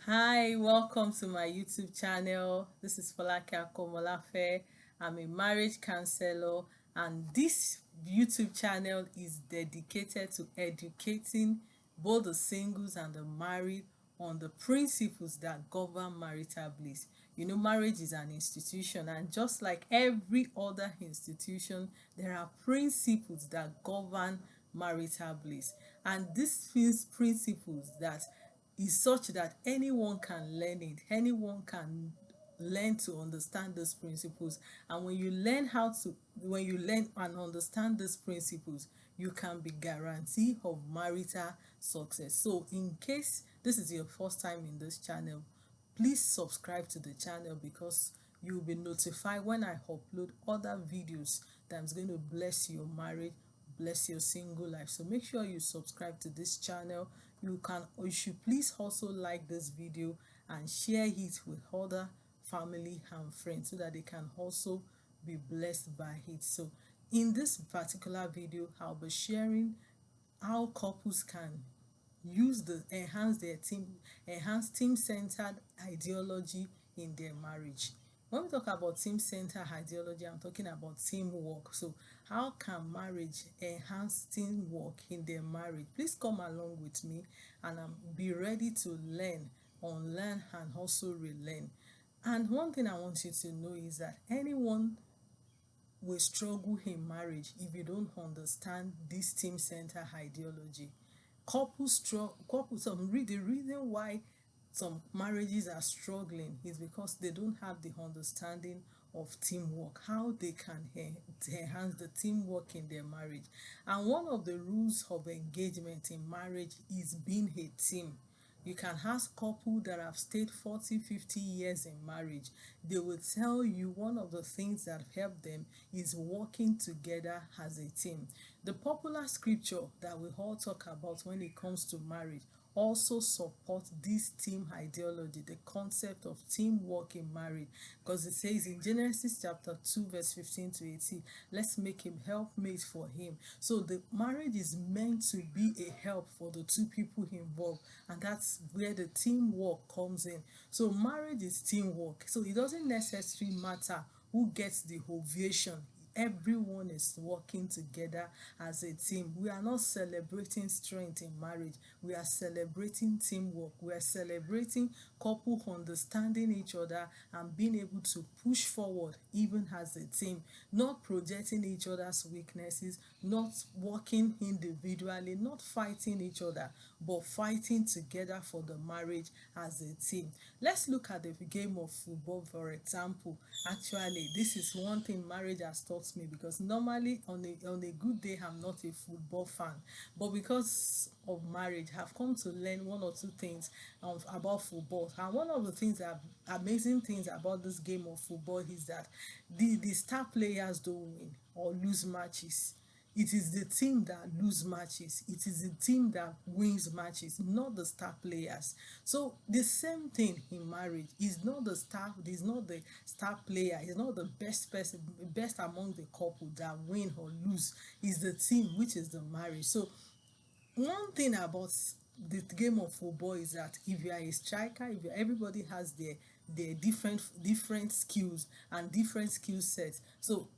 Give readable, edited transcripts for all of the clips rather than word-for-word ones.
Hi, welcome to my YouTube channel. This is Folake Akomolafe. I'm a marriage counselor, and this YouTube channel is dedicated to educating both the singles and the married on the principles that govern marital bliss. You know, marriage is an institution, and just like every other institution, there are principles that govern marital bliss. And these principles that is such that anyone can learn it, anyone can learn to understand those principles. And when you learn and understand these principles, you can be guaranteed of marital success. So in case this is your first time in this channel, please subscribe to the channel, because you'll be notified when I upload other videos that's going to bless your marriage, bless your single life. So make sure you subscribe to this channel. You should please also like this video and share it with other family and friends so that they can also be blessed by it. So in this particular video, I'll be sharing how couples can enhance team-centered ideology in their marriage. When we talk about team-centered ideology, I'm talking about teamwork. So how can marriage enhance teamwork in their marriage? Please come along with me, and be ready to learn, unlearn, and also relearn. And one thing I want you to know is that anyone will struggle in marriage if you don't understand this team-centered ideology. The reason why some marriages are struggling is because they don't have the understanding of teamwork, how they can enhance the teamwork in their marriage. And one of the rules of engagement in marriage is being a team. You can ask couples that have stayed 40, 50 years in marriage. They will tell you one of the things that help them is working together as a team. The popular scripture that we all talk about when it comes to marriage also support this team ideology, the concept of teamwork in marriage, because it says in Genesis chapter 2 verse 15 to 18, let's make him helpmate for him. So the marriage is meant to be a help for the two people involved, and that's where the teamwork comes in. So marriage is teamwork, so it doesn't necessarily matter who gets the ovation. Everyone is working together as a team. We are not celebrating strength in marriage. We are celebrating teamwork. We are celebrating couple understanding each other and being able to push forward even as a team, not projecting each other's weaknesses, not working individually, not fighting each other, but fighting together for the marriage as a team. Let's look at the game of football, for example. Actually, this is one thing marriage has taught me, because normally on a good day I'm not a football fan, but because of marriage I've come to learn one or two things about football. And one of the amazing things about this game of football is that the star players don't win or lose matches. It is the team that lose matches. It is the team that wins matches, not the star players. So the same thing in marriage. Is not the star player, is not the best person, best among the couple that win or lose. Is the team, which is the marriage. So one thing about the game of football is that if you are a striker, everybody has their different skills and different skill sets. So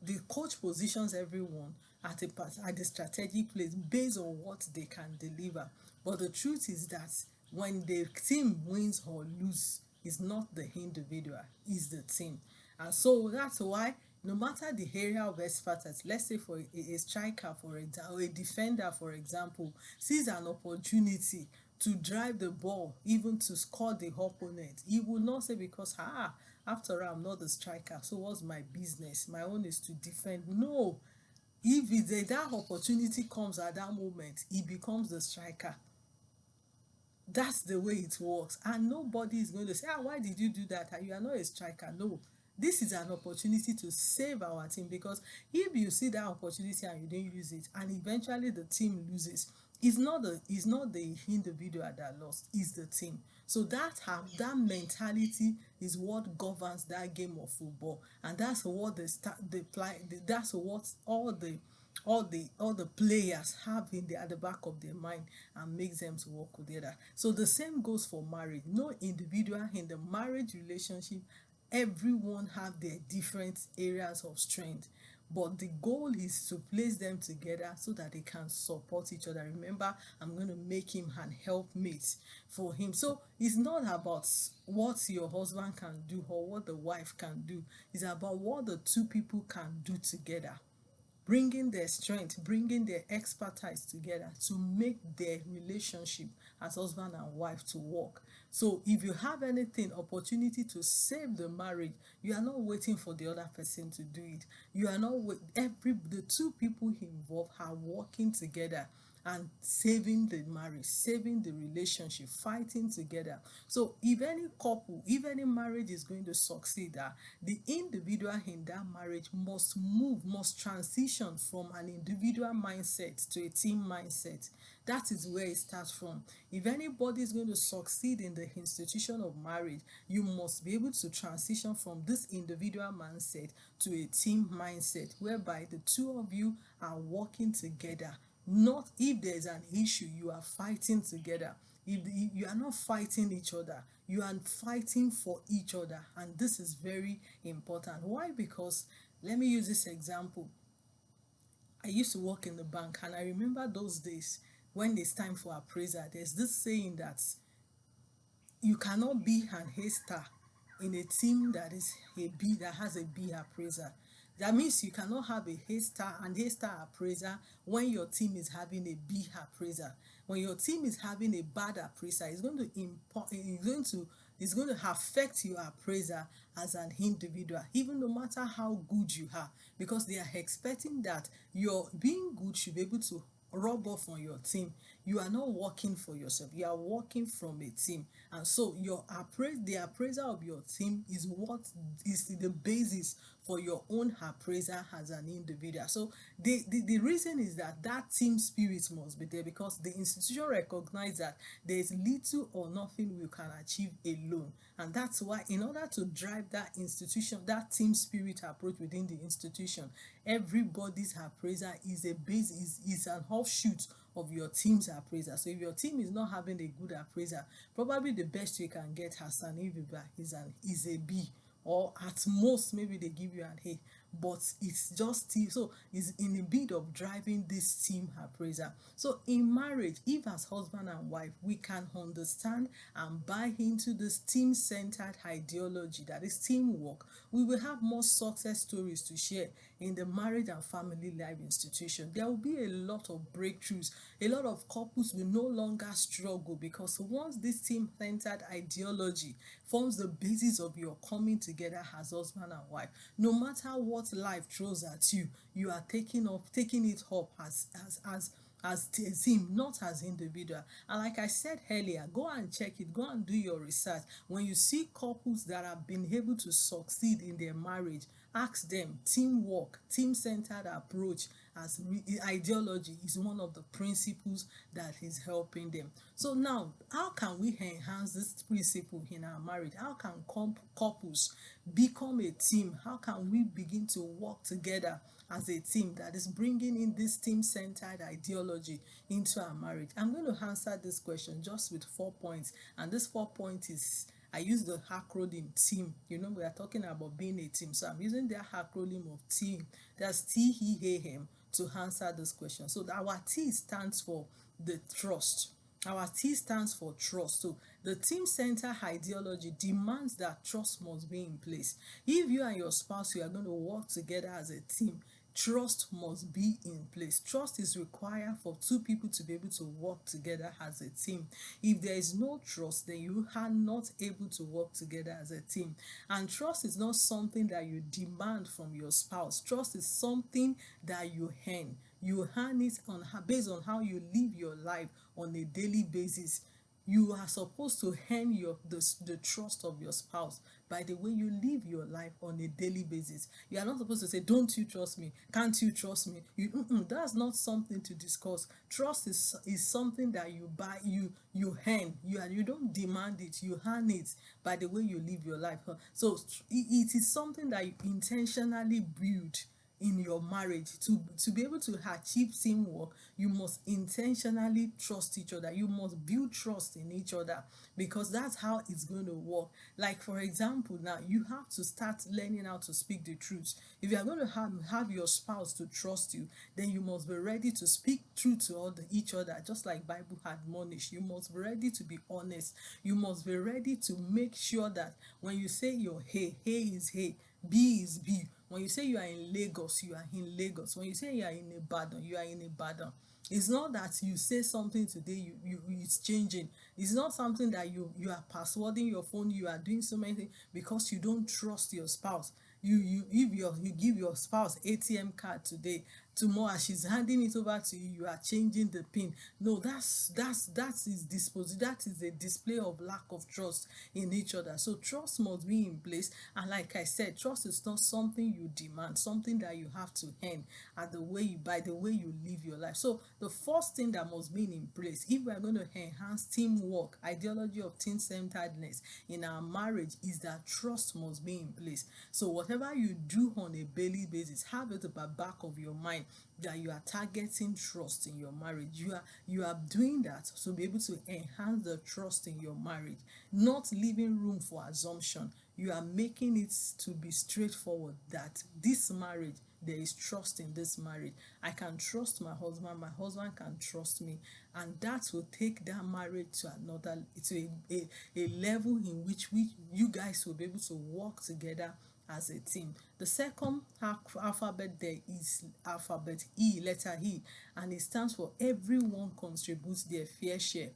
the coach positions everyone at the strategic place based on what they can deliver. But the truth is that when the team wins or lose, it's not the individual, it's the team. And so that's why no matter the area of expertise, let's say for a striker, for example, or a defender, for example, sees an opportunity to drive the ball, even to score the opponent, he will not say, because after all, I'm not the striker, so what's my business? My own is to defend. No, if that opportunity comes at that moment, he becomes the striker. That's the way it works, and nobody is going to say, why did you do that? You are not a striker. No, this is an opportunity to save our team, because if you see that opportunity and you didn't use it, and eventually the team loses, it's not the individual that lost, it's the team. So that mentality is what governs that game of football, and that's what that's what all all the players have in the at the back of their mind, and makes them to work together. So the same goes for marriage. No individual in the marriage relationship, everyone have their different areas of strength, but the goal is to place them together so that they can support each other. Remember, I'm going to make him an helpmate for him. So it's not about what your husband can do or what the wife can do. It's about what the two people can do together, bringing their strength, bringing their expertise together to make their relationship as husband and wife to work. So if you have anything, opportunity to save the marriage, you are not waiting for the other person to do it. You are not the two people involved are working together and saving the marriage, saving the relationship, fighting together. So if any couple, if any marriage is going to succeed, the individual in that marriage must move, must transition from an individual mindset to a team mindset. That is where it starts from. If anybody is going to succeed in the institution of marriage, you must be able to transition from this individual mindset to a team mindset, whereby the two of you are working together. Not if there's an issue, you are fighting together. If you are not fighting each other, you are fighting for each other, and this is very important. Why? Because let me use this example. I used to work in the bank, and I remember those days when it's time for appraisal. There's this saying that you cannot be an A star in a team that is a B, that has a B appraiser. That means you cannot have a A star and A star appraiser when your team is having a B appraiser. When your team is having a bad appraiser, it's going to affect your appraiser as an individual, even no matter how good you are, because they are expecting that your being good should be able to rub off on your team. You are not working for yourself, you are working from a team. And so the appraisal of your team is what is the basis for your own appraisal as an individual. So the reason is that that team spirit must be there, because the institution recognize that there is little or nothing we can achieve alone. And that's why, in order to drive that institution, that team spirit approach within the institution, everybody's appraiser is a base, is an offshoot of your team's appraiser. So if your team is not having a good appraiser, probably the best you can get as an individual is a B, or at most maybe they give you an A. But it's just team, so it's in a bid of driving this team appraiser. So in marriage, if as husband and wife we can understand and buy into this team-centered ideology, that is teamwork, we will have more success stories to share in the marriage and family life institution. There will be a lot of breakthroughs. A lot of couples will no longer struggle, because once this team-centered ideology forms the basis of your coming together as husband and wife, no matter what life throws at you, you are taking it up as a team, not as individual. And like I said earlier, go and check it, go and do your research. When you see couples that have been able to succeed in their marriage, ask them. Teamwork, team-centered approach as ideology is one of the principles that is helping them. So now, how can we enhance this principle in our marriage? How can couples become a team? How can we begin to work together as a team that is bringing in this team-centered ideology into our marriage? I'm going to answer this question just with 4 points, and this 4 points is, I use the acronym TEAM. We are talking about being a team, so I'm using the acronym of TEAM. That's TEAM to answer this question. So our T stands for the trust. Our T stands for trust. So the team-centered ideology demands that trust must be in place. If you and your spouse, you are going to work together as a team, trust must be in place. Trust is required for two people to be able to work together as a team. If there is no trust, then you are not able to work together as a team. And trust is not something that you demand from your spouse. Trust is something that you earn. You earn it based on how you live your life on a daily basis. You are supposed to earn the trust of your spouse by the way you live your life on a daily basis. You are not supposed to say, don't you trust me? Can't you trust me? That's not something to discuss. Trust is something that you buy, you earn. You don't demand it, you earn it by the way you live your life. So it is something that you intentionally build in your marriage. To be able to achieve teamwork, you must intentionally trust each other. You must build trust in each other, because that's how it's going to work. Like, for example, now you have to start learning how to speak the truth. If you are going to have your spouse to trust you, then you must be ready to speak truth to each other, just like Bible admonish. You must be ready to be honest. You must be ready to make sure that when you say your hey is hey, B is B. When you say you are in Lagos, you are in Lagos. When you say you are in Ibadan, you are in Ibadan. It's not that you say something today, it's changing. It's not something that you are passwording your phone, you are doing so many things because you don't trust your spouse. You give your spouse ATM card today, tomorrow as she's handing it over to you, you are changing the pin. No, that is a display of lack of trust in each other. So trust must be in place. And like I said, trust is not something you demand, something that you have to earn at the way you by the way you live your life. So the first thing that must be in place if we are going to enhance teamwork, ideology of team-centeredness in our marriage, is that trust must be in place. So whatever you do on a daily basis, have it at the back of your mind that you are targeting trust in your marriage. You are doing that to be able to enhance the trust in your marriage, not leaving room for assumption. You are making it to be straightforward that this marriage, there is trust in this marriage. I can trust my husband can trust me, and that will take that marriage to another, to a level in which you guys will be able to work together as a team. The second alphabet there is alphabet E, letter E, and it stands for everyone contributes their fair share.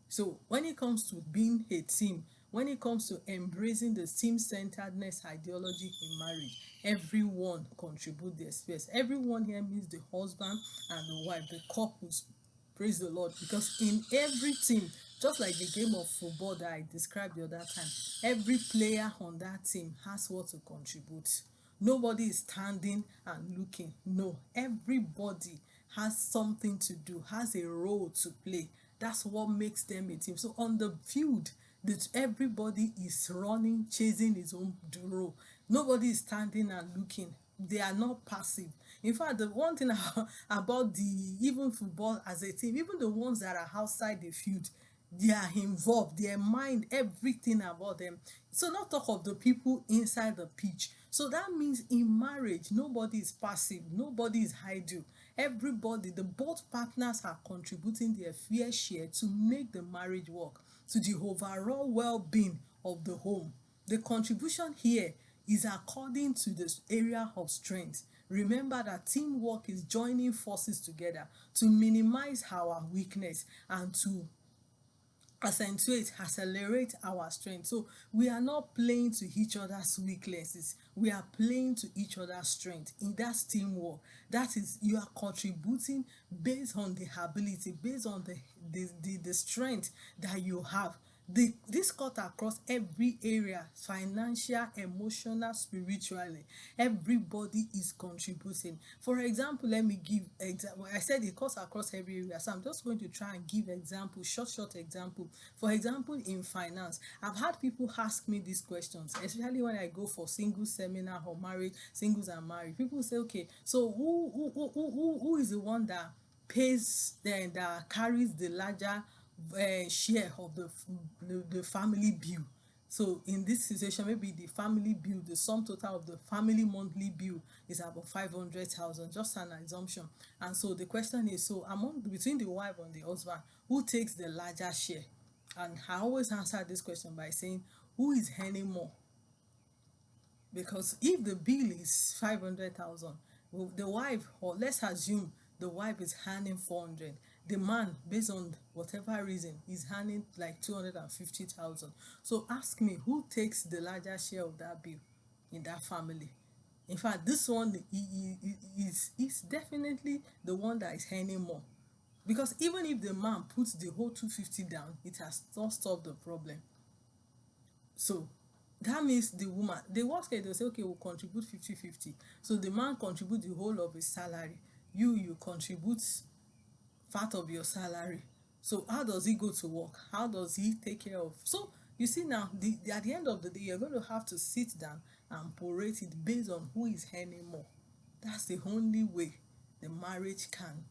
So when it comes to being a team, when it comes to embracing the team-centeredness ideology in marriage, everyone contribute their space. Everyone here means the husband and the wife, the couples. Praise the Lord. Because in every team, just like the game of football that I described the other time, every player on that team has what to contribute. Nobody is standing and looking. No, everybody has something to do, has a role to play. That's what makes them a team. So on the field, that everybody is running, chasing his own role. Nobody is standing and looking. They are not passive. In fact, the one thing about the even football as a team, even the ones that are outside the field, they are involved, their mind, everything about them. So not talk of the people inside the pitch. So that means in marriage, nobody is passive, nobody is idle. Everybody, the both partners are contributing their fair share to make the marriage work, to the overall well-being of the home. The contribution here is according to the area of strength. Remember that teamwork is joining forces together to minimize our weakness and to accelerate our strength. So we are not playing to each other's weaknesses, we are playing to each other's strength. In that teamwork, that is, you are contributing based on the ability, based on the strength that you have. This cut across every area: financial, emotional, spiritually. Everybody is contributing. For example, let me give example. I said it cuts across every area, so I'm just going to try and give example, short example. For example, in finance, I've had people ask me these questions, especially when I go for singles seminar or marriage, singles and married. People say, okay, so who is the one that pays, then that carries the larger share of the family bill? So in this situation, maybe the family bill, the sum total of the family monthly bill is about 500,000, just an assumption. And so the question is, so between the wife and the husband, who takes the larger share? And I always answer this question by saying, who is earning more? Because if the bill is 500,000, the wife, or let's assume the wife is earning 400, the man, based on whatever reason, is earning like 250,000. So ask me, who takes the larger share of that bill in that family? In fact, this one is definitely the one that is earning more, because even if the man puts the whole 250 down, it has not solved the problem. So that means the woman, the worst case, they'll say, okay, we'll contribute 50-50. So the man contributes the whole of his salary, you contribute part of your salary. So how does he go to work? How does he take care of? So you see now, at the end of the day, you're going to have to sit down and prorate it based on who is earning more. That's the only way the marriage can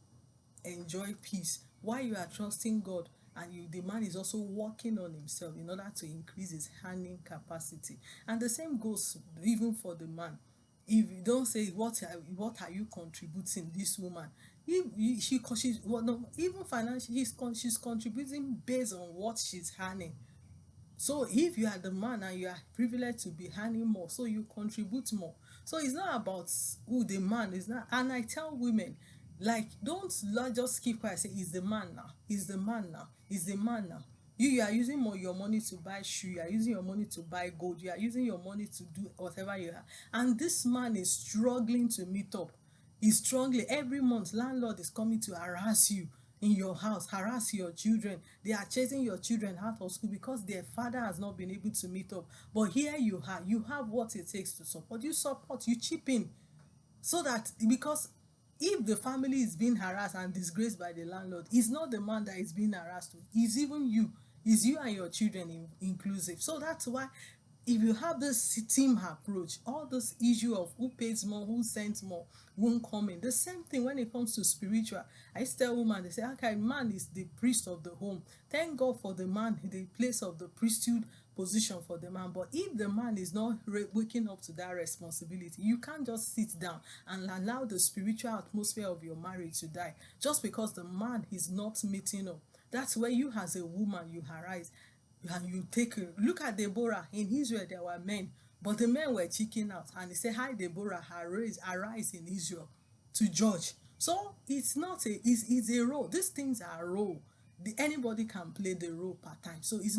enjoy peace while you are trusting God, and the man is also working on himself in order to increase his earning capacity. And the same goes even for the man. If you don't say what are you contributing this woman, if she's well, no, even financially she's contributing based on what she's earning. So if you are the man and you are privileged to be earning more, so you contribute more. So it's not about who the man is not. And I tell women, like, don't just keep quiet. Say, "Is the man now? Is the man now? Is the man now?" You are using more your money to buy shoe. You are using your money to buy gold. You are using your money to do whatever you have. And this man is struggling to meet up. He's struggling every month. Landlord is coming to harass you in your house, harass your children. They are chasing your children out of school because their father has not been able to meet up. But here you have what it takes to support. You support, you chip in, so that, because if the family is being harassed and disgraced by the landlord, it's not the man that is being harassed, it's even you, it's you and your children inclusive. So that's why, if you have this team approach, all this issue of who pays more, who sends more, won't come in. The same thing when it comes to spiritual. I used to tell women, they say, okay, man is the priest of the home. Thank God for the man, the place of the priesthood position for the man. But if the man is not waking up to that responsibility, you can't just sit down and allow the spiritual atmosphere of your marriage to die just because the man is not meeting up. That's where you, as a woman, you arise and you take a look at Deborah. In Israel there were men, but the men were checking out, and he said, "Hi Deborah, arise in Israel to judge." So it's not it's a role. These things are a role. Anybody can play the role part time. So it's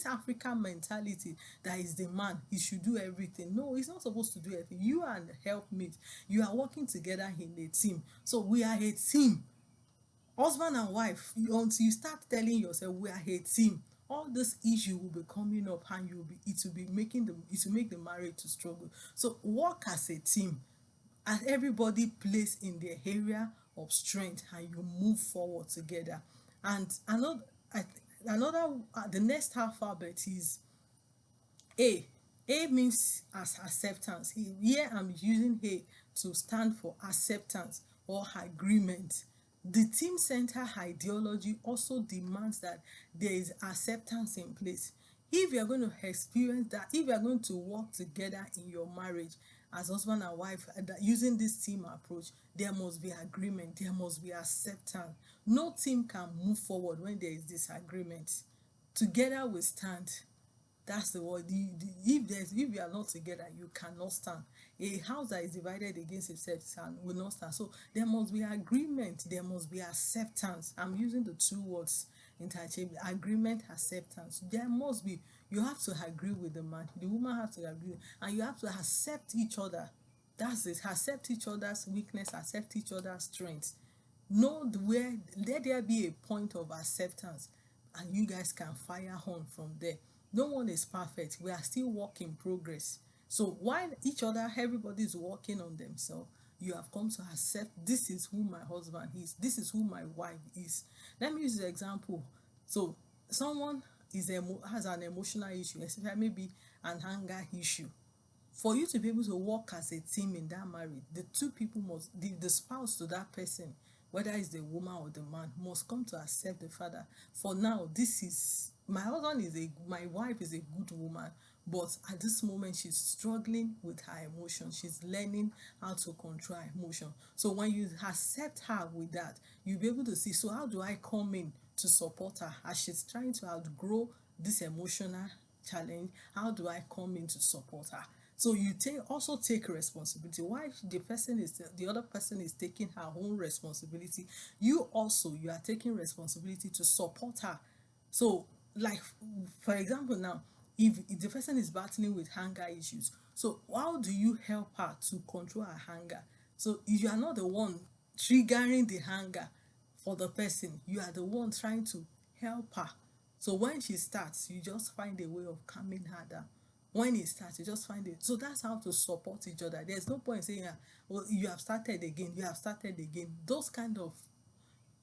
African mentality that is the man, he should do everything. No, he's not supposed to do everything. You are the helpmate. You are working together in a team. So we are a team, husband and wife. Until you start telling yourself we are a team, all this issue will be coming up, and it will be making it will make the marriage to struggle. So work as a team, and everybody plays in their area of strength, and you move forward together. And the next alphabet is A. A means as acceptance. Here I'm using A to stand for acceptance or agreement. The team center ideology also demands that there is acceptance in place. If you are going to experience that, if you are going to work together in your marriage as husband and wife, using this team approach, there must be agreement, there must be acceptance. No team can move forward when there is disagreement. Together we stand. That's the word. If you are not together, you cannot stand. A house that is divided against itself will not stand. So there must be agreement, there must be acceptance. I'm using the two words interchangeably: agreement, acceptance. There must be. You have to agree with the man, the woman has to agree, and you have to accept each other. That's it. Accept each other's weakness, accept each other's strengths. Know where, let there be a point of acceptance, and you guys can fire on from there. No one is perfect. We are still work in progress. So while each other, everybody is working on themselves, you have come to accept, this is who my husband is, this is who my wife is. Let me use the example. So someone has an emotional issue, especially maybe an anger issue. For you to be able to work as a team in that marriage, the two people must, the spouse to that person, whether it's the woman or the man, must come to accept the father. For now, this is my wife is a good woman, but at this moment she's struggling with her emotion. She's learning how to control her emotion. So when you accept her with that, you'll be able to see, so how do I come in to support her as she's trying to outgrow this emotional challenge? How do I come in to support her? So you also take responsibility. Why the other person is taking her own responsibility, you are taking responsibility to support her. So, like, for example, now, if the person is battling with anger issues, so how do you help her to control her anger? So you are not the one triggering the anger for the person, you are the one trying to help her. So when she starts, you just find a way of calming her down. When it starts, you just find it. So that's how to support each other. There's no point saying, well, you have started again, you have started again. Those kind of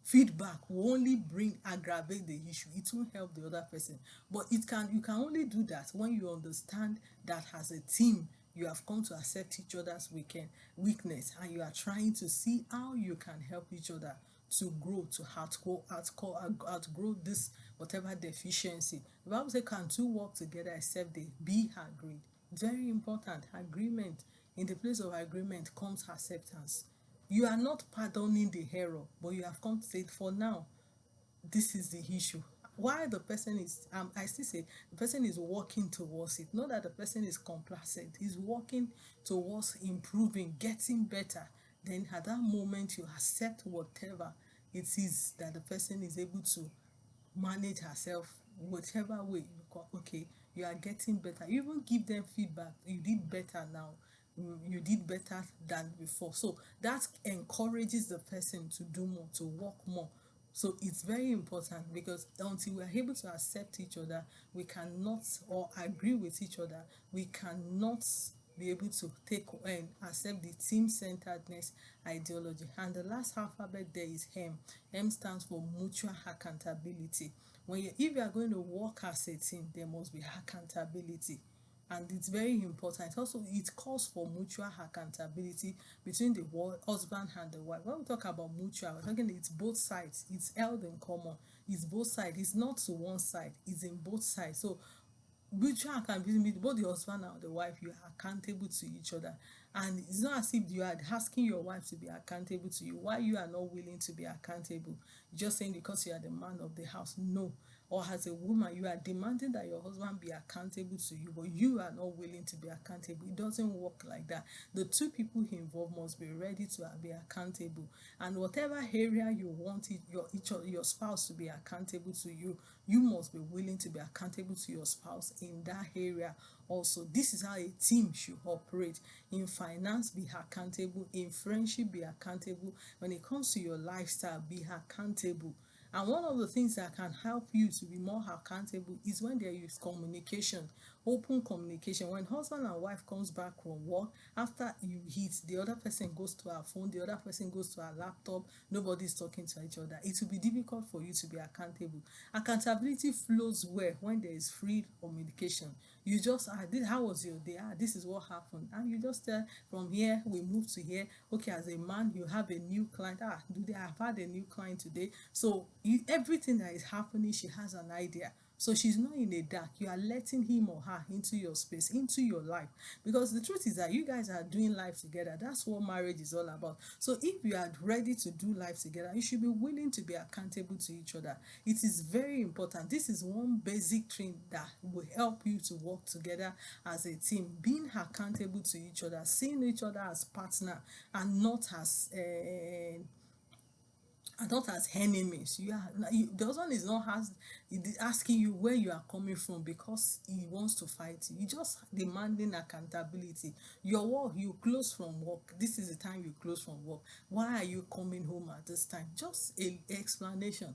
feedback will only aggravate the issue. It won't help the other person. But you can only do that when you understand that as a team You have come to accept each other's weakness, and you are trying to see how you can help each other to grow, to outgrow this whatever deficiency. The Bible says, can two work together except they be agreed? Very important. Agreement. In the place of agreement comes acceptance. You are not pardoning the error, but you have come to say, for now, this is the issue. Why the person is, I still say the person is working towards it, not that the person is complacent. He's working towards improving, getting better. Then at that moment you accept whatever it is that the person is able to manage herself, whatever way you call. Okay, you are getting better. You even give them feedback, you did better now, you did better than before. So that encourages the person to do more, to work more. So it's very important, because until we are able to accept each other, we cannot, or agree with each other, we cannot be able to take and accept the team-centeredness ideology. And the last alphabet there is M. M stands for mutual accountability. If you are going to work as a team, there must be accountability, and it's very important. Also, it calls for mutual accountability between the husband and the wife. When we talk about mutual, we're talking it's both sides, it's held in common, it's both sides, it's not to one side, it's in both sides. So mutual accountability, both the husband and the wife, you are accountable to each other. And it's not as if you are asking your wife to be accountable to you, why you are not willing to be accountable. Just saying because you are the man of the house, no. Or as a woman, you are demanding that your husband be accountable to you, but you are not willing to be accountable. It doesn't work like that. The two people involved must be ready to be accountable, and whatever area you want your spouse to be accountable to you, you must be willing to be accountable to your spouse in that area also. This is how a team should operate. In finance, be accountable. In friendship, be accountable. When it comes to your lifestyle, be accountable. And one of the things that can help you to be more accountable is when there is communication, open communication. When husband and wife comes back from work, after you eat, the other person goes to her phone, the other person goes to her laptop, nobody's talking to each other. It will be difficult for you to be accountable. Accountability flows well when there is free communication. You just, how was your day? This is what happened. And you just tell, from here, we move to here. Okay, as a man, you have a new client. Do they have had a new client today? So everything that is happening, she has an idea. So she's not in the dark. You are letting him or her into your space, into your life. Because the truth is that you guys are doing life together. That's what marriage is all about. So if you are ready to do life together, you should be willing to be accountable to each other. It is very important. This is one basic thing that will help you to work together as a team. Being accountable to each other, seeing each other as partner, and not as enemies. The husband is not asking you where you are coming from because he wants to fight you. He just demanding accountability. Your work, you close from work, this is the time you close from work, why are you coming home at this time? Just a explanation.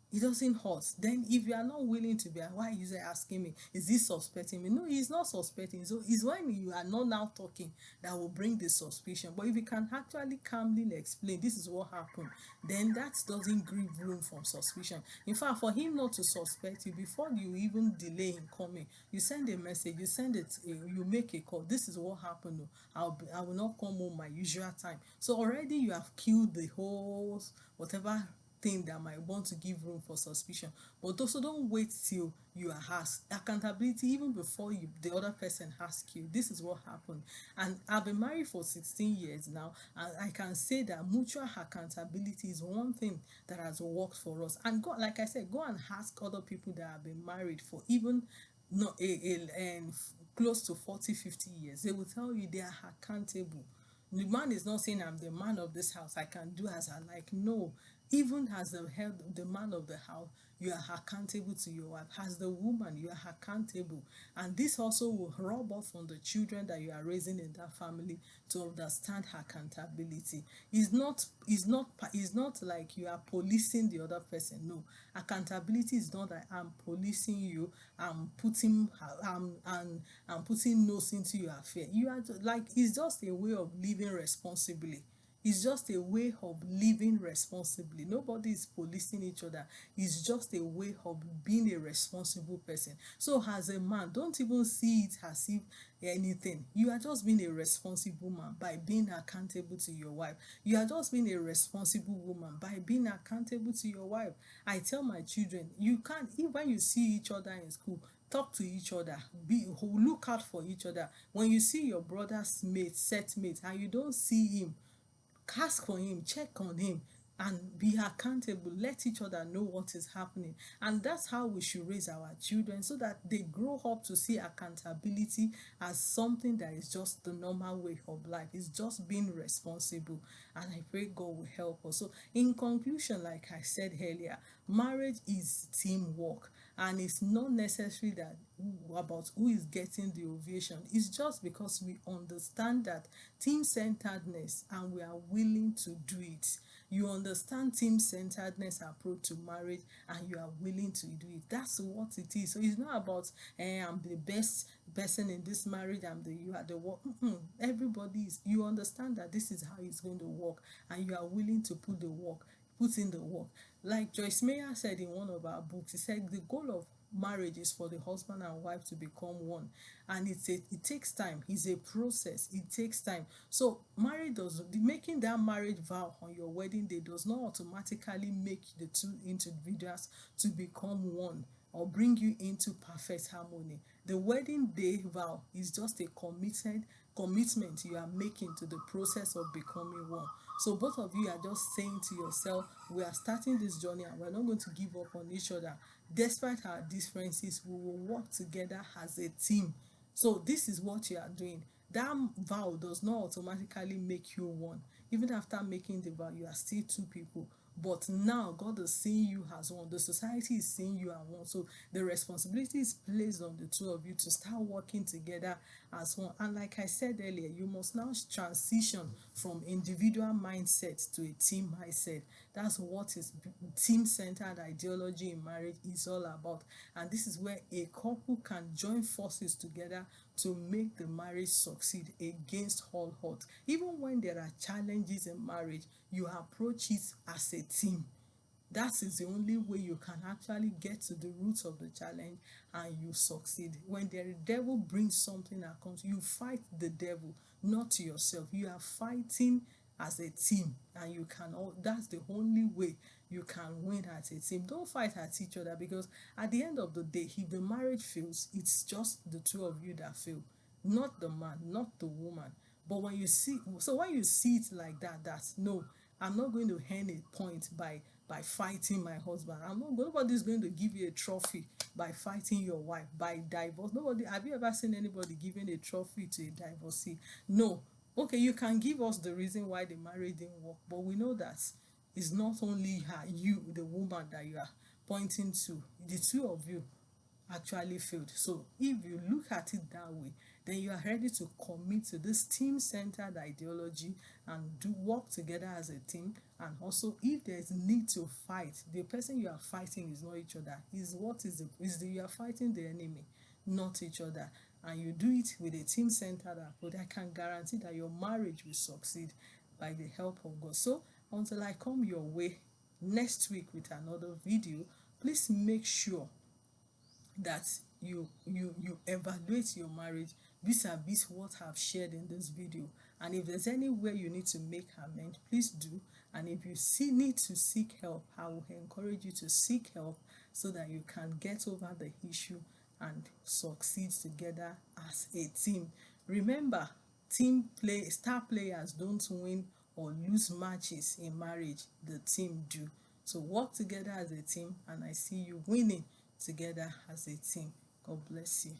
It doesn't hurt. Then if you are not willing to be, why are you asking me, is this suspecting me? No, he's not suspecting. So it's when you are not now talking that will bring the suspicion. But if you can actually calmly explain this is what happened, then that doesn't give room for suspicion. In fact, for him not to suspect you, before you even delay in coming, you send a message, you send it, you make a call, this is what happened. I will not come home my usual time. So already you have killed the whole whatever thing that might want to give room for suspicion. But also don't wait till you are asked. Accountability even before the other person asks you, this is what happened. And I've been married for 16 years now, and I can say that mutual accountability is one thing that has worked for us. And go, like I said, go and ask other people that have been married for even no close to 40-50 years. They will tell you they are accountable. The man is not saying, I'm the man of this house, I can do as I like. No, even as the head, the man of the house, you are accountable to your wife. As the woman, you are accountable. And this also will rub off on the children that you are raising in that family to understand accountability. It's not like you are policing the other person. No, accountability is not that I'm policing you, I'm putting nose into your affair. You are like, it's just a way of living responsibly. It's just a way of living responsibly. Nobody is policing each other. It's just a way of being a responsible person. So as a man, don't even see it as if anything. You are just being a responsible man by being accountable to your wife. You are just being a responsible woman by being accountable to your wife. I tell my children, you can't, if when you see each other in school, talk to each other, look out for each other. When you see your brother's mate, set mate, and you don't see him, ask for him, check on him, and be accountable. Let each other know what is happening. And that's how we should raise our children, so that they grow up to see accountability as something that is just the normal way of life. It's just being responsible. And I pray God will help us. So in conclusion, like I said earlier, marriage is teamwork, and it's not necessary that about who is getting the ovation. It's just because we understand that team-centeredness and we are willing to do it. You understand team-centeredness approach to marriage and you are willing to do it. That's what it is. So it's not about I'm the best person in this marriage, you are the work. Everybody is, you understand that this is how it's going to work, and you are willing to put in the work. Like Joyce Meyer said in one of our books, he said the goal of marriage is for the husband and wife to become one, and it takes time. It's a process. It takes time. So marriage does, making that marriage vow on your wedding day does not automatically make the two individuals to become one or bring you into perfect harmony. The wedding day vow is just a commitment you are making to the process of becoming one. So both of you are just saying to yourself, we are starting this journey and we're not going to give up on each other. Despite our differences, we will work together as a team. So this is what you are doing. That vow does not automatically make you one. Even after making the vow, you are still two people. But now God is seeing you as one. The society is seeing you as one. So the responsibility is placed on the two of you to start working together as one. And like I said earlier, you must now transition from individual mindset to a team mindset. That's what is team-centered ideology in marriage is all about. And this is where a couple can join forces together to make the marriage succeed against all odds. Even when there are challenges in marriage, you approach it as a team. That is the only way you can actually get to the roots of the challenge and you succeed. When the devil brings something that comes, you fight the devil, not yourself. You are fighting as a team, and you can all, that's the only way you can win as a team. Don't fight at each other, because at the end of the day, if the marriage fails, it's just the two of you that fail, not the man, not the woman. But when you see, so when you see it like that, that's no, I'm not going to earn a point by fighting my husband. Nobody's going to give you a trophy by fighting your wife, by divorce. Nobody, have you ever seen anybody giving a trophy to a divorcee? No. Okay, you can give us the reason why the marriage didn't work, but we know that it's not only her, you, the woman, that you are pointing to. The two of you actually failed. So if you look at it that way, then you are ready to commit to this team-centered ideology and do work together as a team. And also, if there is need to fight, the person you are fighting is not each other. You are fighting the enemy, not each other. And you do it with a team-centered approach. I can guarantee that your marriage will succeed by the help of God. So until I come your way next week with another video, please make sure that you evaluate your marriage vis-a-vis what I've shared in this video. And if there's anywhere you need to make amend, please do. And if you need to seek help, I will encourage you to seek help so that you can get over the issue and succeed together as a team. Remember, star players don't win or lose matches in marriage, the team do. So work together as a team, and I see you winning together as a team. God bless you.